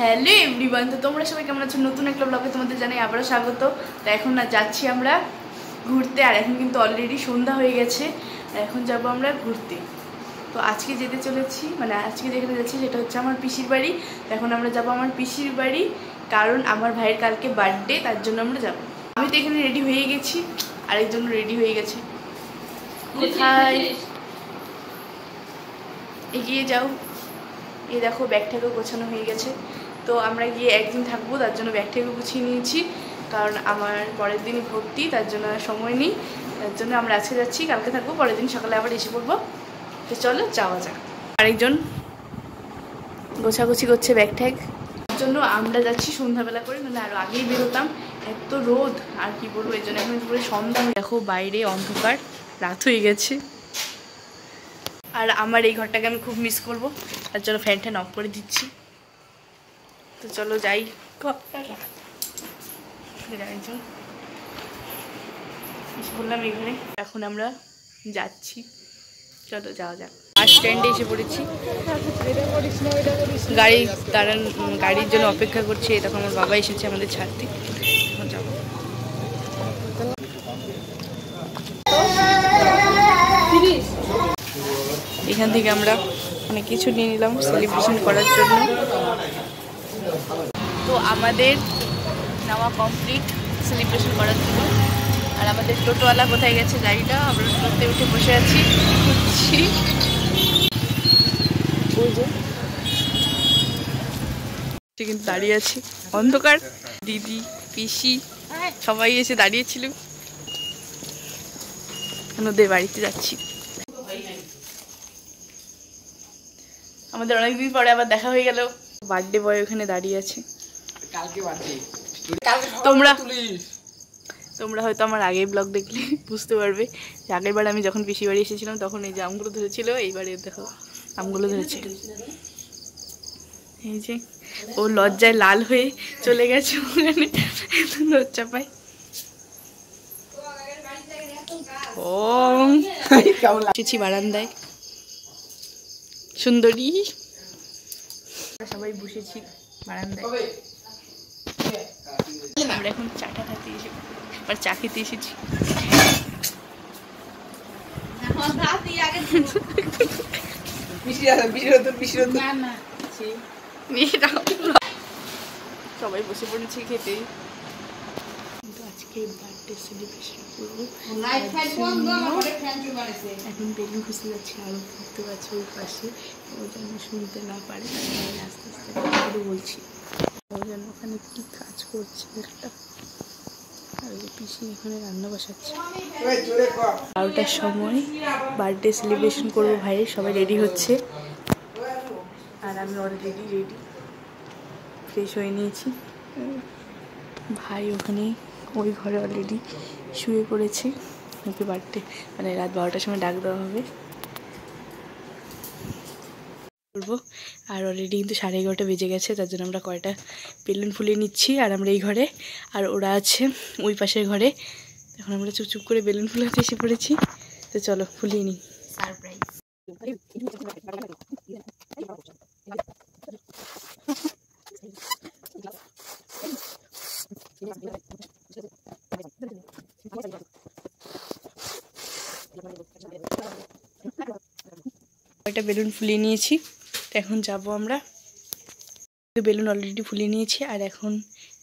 Hello everyone, তো তোমরা সবাই কেমন আছো? নতুন একটা ব্লগে তোমাদের জানাই আবারও স্বাগত। তো এখন না যাচ্ছি আমরা ঘুরতে, আর এখন কিন্তু অলরেডি সন্ধ্যা হয়ে গেছে। এখন যাব আমরা ঘুরতে। তো আজকে যেতে চলেছি, মানে আজকে যেখানে যাচ্ছি সেটা হচ্ছে আমার পিসির বাড়ি। এখন আমরা যাব আমার পিসির বাড়ি, কারণ আমার ভাইয়ের কালকে বার্থডে, তার জন্য আমরা যাব। আমি তো এখানে রেডি হয়ে গেছি, আরেকজন রেডি হয়ে গেছে। কোথায়? এগিয়ে যাও। এই দেখো ব্যাগটাকেও গোছানো হয়ে গেছে। তো আমরা গিয়ে একদিন থাকবো, তার জন্য ব্যাগটাকে গুছিয়ে নিয়েছি, কারণ আমার পরের দিনই ভর্তি, তার জন্য সময় নেই। তার জন্য আমরা আজকে যাচ্ছি, কালকে থাকবো, পরের দিন সকালে আবার এসে পড়বো। তো চলো যাওয়া যাক। আরেকজন গোছাগুছি করছে ব্যাগ ট্যাগ। তার জন্য আমরা যাচ্ছি সন্ধ্যাবেলা করে, মানে আরও আগেই বেরোতাম, এত রোদ আর কি বলবো। এই জন্য এখন পুরো সন্ধ্যা। দেখো বাইরে অন্ধকার, রাত হয়ে গেছে। আর আমার এই ঘরটাকে আমি খুব মিস করবো, তার জন্য ফ্যানটা অফ করে দিচ্ছি। তো চলো যাই। বললাম এই ঘরে এখন আমরা যাচ্ছি, চলো যাওয়া যাক। বাস স্ট্যান্ডে এসে পড়েছি, গাড়ির জন্য অপেক্ষা করছি। তখন আমার বাবা এসেছে আমাদের ছাড়তে, এখন যাবো। এখান থেকে আমরা অনেক কিছু নিয়ে নিলাম সেলিব্রেশন করার জন্য। তো আমাদের নেওয়া কমপ্লিট সেলিব্রেশন করার জন্য। আর আমাদের টোটোওয়ালা কোথায় গেছে গাড়িটা, আমরা টোটোতে উঠে বসে আছি, কিন্তু দাঁড়িয়ে আছি অন্ধকার। দিদি পিসি সবাই এসে দাঁড়িয়েছিল। ওদের বাড়িতে যাচ্ছি। আমাদের অনেকদিন পরে আবার দেখা হয়ে গেল। বার্থডে বয় ওখানে দাঁড়িয়ে আছে। তোমরা হয়তো আমার আগের ব্লগ দেখলে বুঝতে পারবে যে আগের বার আমি যখন পিসি বাড়ি এসেছিলাম তখন এই যে আমগুলো ধরেছিল, এইবারে দেখো আমগুলো ধরেছে। এই যে ও লজ্জায় লাল হয়ে চলে গেছে ওখানে, লজ্জা পায়। ও এসেছি বারান্দায়, সুন্দরী সবাই বসেছি বারান্দায়। আমরা এখন চাটা খাতে এসে আর চা খেতে এসেছি। সবাই বসে পড়েছি খেতে। আজকে বার্থডে সেলিব্রেশন করবো, এখন বেলুন খুশি যাচ্ছে। আরো ঘুরতে পারছে ওই পাশে, ও যেন শুনতে না পারে, আস্তে আস্তে বলছি। ও যেন ওখানে কি কাজ করছে একটা, আর ওই পিসি এখানে রান্না বসাচ্ছে। 12টার সময় বার্থডে সেলিব্রেশন করবো ভাইয়ের, সবাই রেডি হচ্ছে। আর আমি অলরেডি রেডি, ফ্রেশ হয়ে নিয়েছি। ভাই ওখানে ওই ঘরে অলরেডি শুয়ে পড়েছে, ওকে বার্থডে মানে রাত 12টার সময় ডাক দেওয়া হবে করবো। আর অলরেডি কিন্তু 11:30 বেজে গেছে, তার জন্য আমরা কয়টা বেলুন ফুলিয়ে নিচ্ছি। আর আমরা এই ঘরে, আর ওরা আছে ওই পাশের ঘরে। এখন আমরা চুপচুপ করে বেলুন ফুলাতে এসে পড়েছি। তো চলো ফুলিয়ে নিই। সারপ্রাইজ। কয়টা বেলুন ফুলিয়ে নিয়েছি, তো এখন যাব আমরা। বেলুন অলরেডি ফুলিয়ে নিয়েছি, আর এখন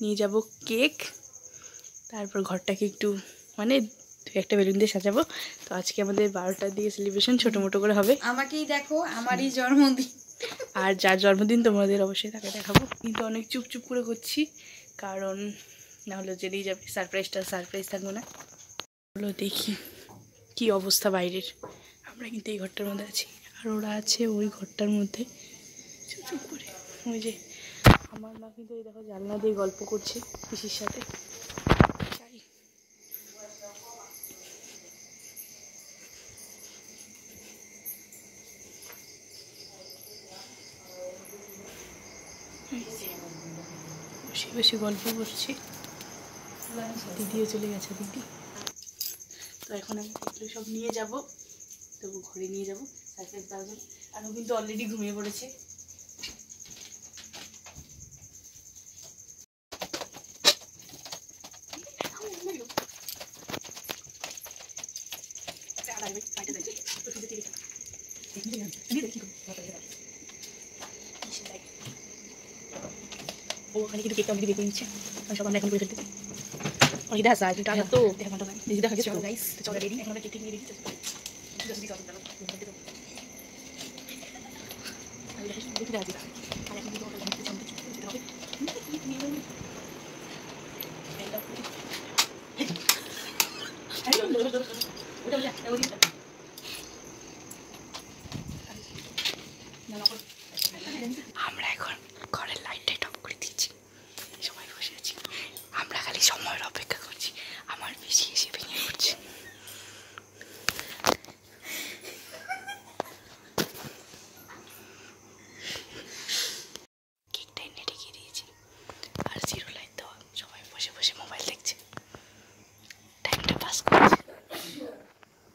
নিয়ে যাব কেক। তারপর ঘরটাকে একটু মানে একটা বেলুন দিয়ে সাজাবো। তো আজকে আমাদের 12টার দিকে সেলিব্রেশন ছোটো মোটো করে হবে। আমাকেই দেখো, আমারই জন্মদিন। আর যার জন্মদিন তোমাদের অবশ্যই তাকে দেখাবো, কিন্তু অনেক চুপচুপ করে করছি, কারণ নাহলে জেনেই যাবে সারপ্রাইজটা সারপ্রাইজ থাকবে না। হলো দেখি কি অবস্থা বাইরের। আমরা কিন্তু এই ঘরটার মধ্যে আছি, আর ওরা আছে ওই ঘরটার মধ্যে চুপচুপ করে। ওই যে আমার মা কিন্তু এই দেখো জানলা দিয়ে গল্প করছে পিসির সাথে। বসে বসে গল্প করছি, দিদিও চলে গেছে দিদি। তো এখন আমি এগুলো সব নিয়ে যাব, তবু ঘরে নিয়ে যাবো সারপ্রাইজ দেওয়ার জন্য। আর ও কিন্তু অলরেডি ঘুমিয়ে পড়েছে। ওখানে কিন্তু কেকটা অলরেডি বেঁকে নিচ্ছে সব আমরা এখন করে ফেলতে অনেক দেখা যায় কিন্তু তো দেখা ঘন্টা যায় দেখা গেছে চলো গাইস চলো রেডি এখন আমরা কেক নিয়ে রেডি দেখি দেখা যায় আর এখন কিন্তু ওটা জানতে চান্তে যেতে হবে আমরা এখন ঘরের লাইটটা অফ করে দিচ্ছি সবাই বসে আছি আমরা খালি সময়ের অপেক্ষা করছি আমার বেশি এসে ভেঙে পড়ছে কেকটা এনে ঢেকে দিয়েছি আর জিরো লাইট দেওয়া সবাই বসে বসে মোবাইল দেখছে টাইমটা পাস করছে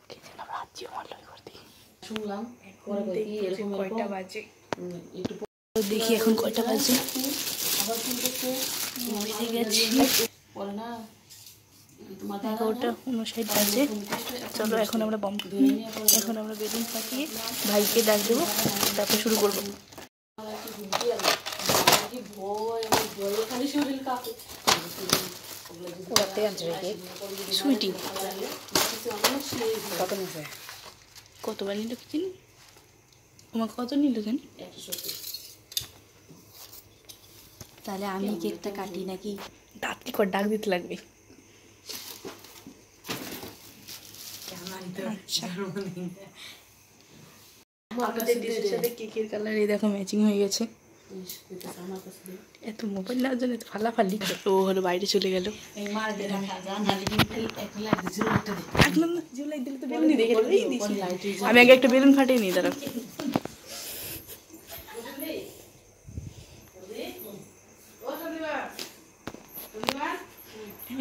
কে যেন আমরা হাত জিও মারলই করে দিই শুনলাম কয়টা বাজে দেখি এখন কয়টা বাজে বুঝে গেছি 11:59 বাজে চলো এখন আমরা এখন আমরা বেলুন ফাটিয়ে ভাইকে ডাক দেবো তারপর শুরু করবো সুইটি কতবার নিল কি চিনি তোমার কত নিল কেন তাহলে আমি কেকটা কাটি নাকি দাঁতকে কর ডাক দিতে লাগবে আচ্ছা আমাদের ডিশের সাথে কেকের কালার এই দেখো ম্যাচিং হয়ে গেছে এত মোবাইল নেওয়ার জন্য এত ফালাফালি ও হলো বাইরে চলে গেল আমি আগে একটা বেলুন ফাটিয়ে নিই দাঁড়া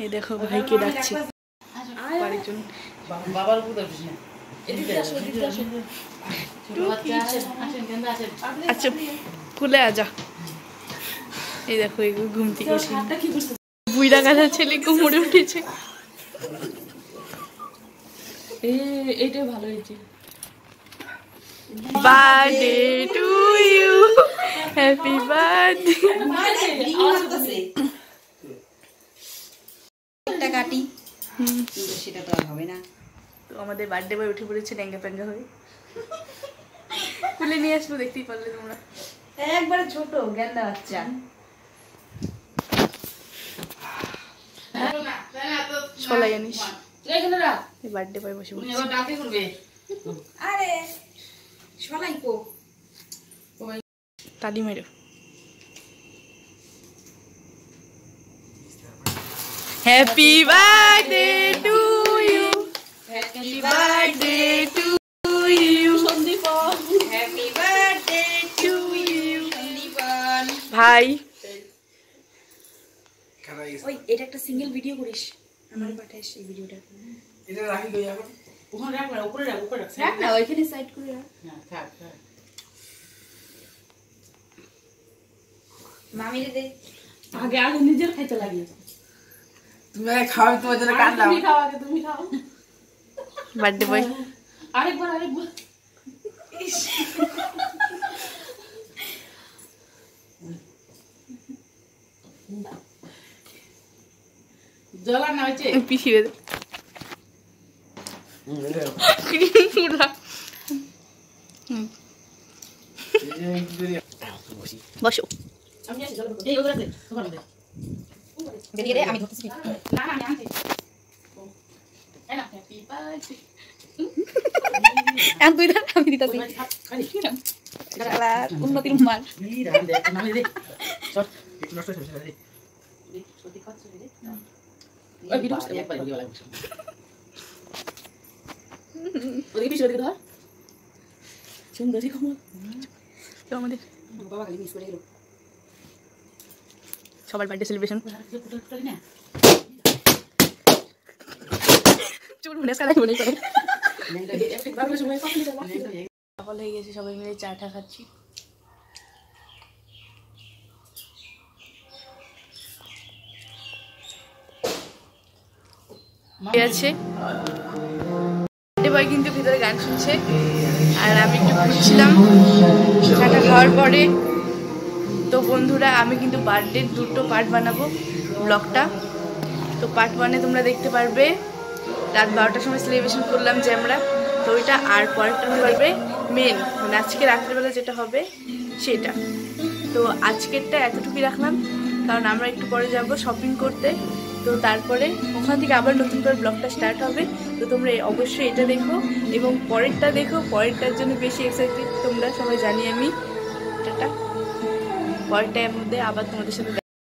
এই দেখো ভাইকে ডাকছে বাড়ির জন্য বাবার আচ্ছা খুলে আজা এই দেখো এগুলো ঘুম থেকে বুইড়া গাছা ছেলে ঘুমড়ে উঠেছে এইটা ভালো হয়েছে birthday to you happy birthday কেকটা কাটি সেটা তো আর হবে না তো আমাদের বার্থডে বয় উঠে পড়েছে ড্যাঙ্গা প্যাঙ্গা হয়ে খুলে নিয়ে আসবো দেখতেই পারলে তোমরা একবারে ছোট গেন্দা বাচ্চা ছলা জানিস বার্থডে বয় বসে পড়েছে আরে সলাই কো তালি মেরো happy birthday to you happy birthday to you Sandipan happy birthday to you Sandipan ভাই ওই এটা একটা সিঙ্গেল ভিডিও করিস আমার পাঠাইস এই ভিডিওটা এটা রাখি কই এখন ওখানে রাখ না উপরে রাখ রাখ না ওইখানে সাইড করে রাখ না থাক থাক মামিরে দে আগে আগে নিজের খাইতে লাগে তুমি আগে খাও তোমার জন্য কাটলাম তুমি খাও আগে তুমি খাও বার্থডে বয় আরেকবার জলা না হচ্ছে পিছিয়ে দে বসো আমি আসি জল এই ওগুলা দে ওখানে দে বেরিয়ে রে আমি ধরতেছি না না আমি আনছি এই না হ্যাপি বার্থডে আর তুই ধর আমি দিতাছি খালি শালা উন্নতির মার ই রাম দে নামে দে চল একটু নষ্ট হয়ে যাবে দে সত্যি খাচ্ছ রে ওই ভিডিও একবার ভিডিও লাগবে ওই ভিডিও দেখে ধর সুন্দরী কমল তো আমাদের বাবা খালি মিস করে গেল সবার বার্থডে সেলিব্রেশন না চুল মুড়ে কালাই বলে করে সকাল হয়ে গেছে সবাই মিলে চা টা খাচ্ছি আছে ভাই কিন্তু ভিতরে গান শুনছে আর আমি একটু ঘুরছিলাম চাটা খাওয়ার পরে। তো বন্ধুরা আমি কিন্তু বার্থডের 2টো পার্ট বানাবো ব্লগটা। তো পার্ট 1-এ তোমরা দেখতে পারবে রাত 12টার সময় সেলিব্রেশন করলাম যে আমরা, তো ওইটা। আর পরেরটা পারবে মেন, মানে আজকে রাত্রিবেলা যেটা হবে সেটা। তো আজকেরটা এতটুকুই রাখলাম, কারণ আমরা একটু পরে যাব শপিং করতে। তো তারপরে ওখান থেকে আবার নতুন করে ব্লগটা স্টার্ট হবে। তো তোমরা অবশ্যই এটা দেখো এবং পরেরটা দেখো, পরেরটার জন্য বেশি এক্সাইটেড তোমরা সবাই জানি আমি। এটা পরেরটার মধ্যে আবার তোমাদের সাথে